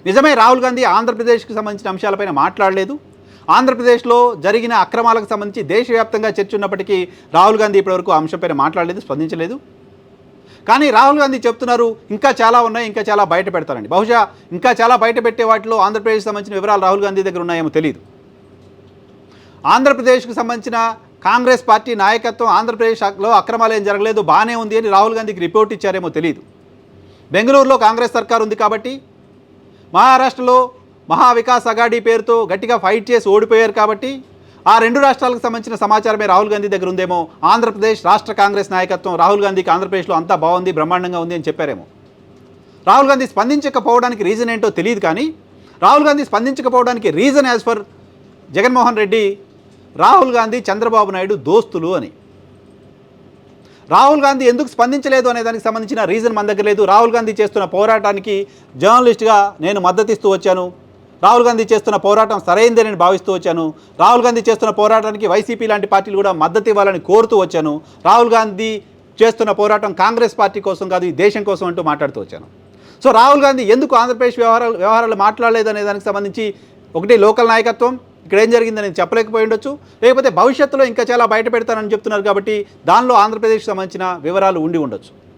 నిజమే, రాహుల్ గాంధీ ఆంధ్రప్రదేశ్కి సంబంధించిన అంశాలపైన మాట్లాడలేదు. ఆంధ్రప్రదేశ్లో జరిగిన అక్రమాలకు సంబంధించి దేశవ్యాప్తంగా చర్చ ఉన్నప్పటికీ రాహుల్ గాంధీ ఇప్పటివరకు ఆ అంశంపైన మాట్లాడలేదు, స్పందించలేదు. కానీ రాహుల్ గాంధీ చెప్తున్నారు ఇంకా చాలా ఉన్నాయి, ఇంకా చాలా బయట పెడతారండి. బహుశా ఇంకా చాలా బయట పెట్టే వాటిలో ఆంధ్రప్రదేశ్కి సంబంధించిన వివరాలు రాహుల్ గాంధీ దగ్గర ఉన్నాయేమో తెలియదు. ఆంధ్రప్రదేశ్కు సంబంధించిన కాంగ్రెస్ పార్టీ నాయకత్వం ఆంధ్రప్రదేశ్లో అక్రమాలు ఏం జరగలేదు, బాగానే ఉంది అని రాహుల్ గాంధీకి రిపోర్ట్ ఇచ్చారేమో తెలియదు. బెంగళూరులో కాంగ్రెస్ సర్కార్ ఉంది కాబట్టి, మహారాష్ట్రలో మహావికాస్ అఘాడీ పేరుతో గట్టిగా ఫైట్ చేసి ఓడిపోయారు కాబట్టి ఆ రెండు రాష్ట్రాలకు సంబంధించిన సమాచారమే రాహుల్ గాంధీ దగ్గర ఉందేమో. ఆంధ్రప్రదేశ్ రాష్ట్ర కాంగ్రెస్ నాయకత్వం రాహుల్ గాంధీకి ఆంధ్రప్రదేశ్లో అంతా బాగుంది, బ్రహ్మాండంగా ఉంది అని చెప్పారేమో. రాహుల్ గాంధీ స్పందించకపోవడానికి రీజన్ ఏంటో తెలియదు. కానీ రాహుల్ గాంధీ స్పందించకపోవడానికి reason as for Jaganmohan Reddy, Rahul Gandhi Chandrababu Naidu దోస్తులు అని. రాహుల్ గాంధీ ఎందుకు స్పందించలేదు అనే దానికి సంబంధించిన రీజన్ మన దగ్గర లేదు. రాహుల్ గాంధీ చేస్తున్న పోరాటానికి జర్నలిస్ట్గా నేను మద్దతిస్తూ వచ్చాను. రాహుల్ గాంధీ చేస్తున్న పోరాటం సరైందే నేను భావిస్తూ వచ్చాను. రాహుల్ గాంధీ చేస్తున్న పోరాటానికి వైసీపీ లాంటి పార్టీలు కూడా మద్దతు ఇవ్వాలని కోరుతూ వచ్చాను. రాహుల్ గాంధీ చేస్తున్న పోరాటం కాంగ్రెస్ పార్టీ కోసం కాదు, ఈ దేశం కోసం అంటూ మాట్లాడుతూ వచ్చాను. సో రాహుల్ గాంధీ ఎందుకు ఆంధ్రప్రదేశ్ వ్యవహారాలు మాట్లాడలేదు అనే దానికి సంబంధించి ఒకటి లోకల్ నాయకత్వం ఇక్కడ ఏం జరిగిందని చెప్పలేకపోయి ఉండొచ్చు, లేకపోతే భవిష్యత్తులో ఇంకా చాలా బయట పెడతానని చెప్తున్నారు కాబట్టి దానిలో ఆంధ్రప్రదేశ్కి సంబంధించిన వివరాలు ఉండి ఉండొచ్చు.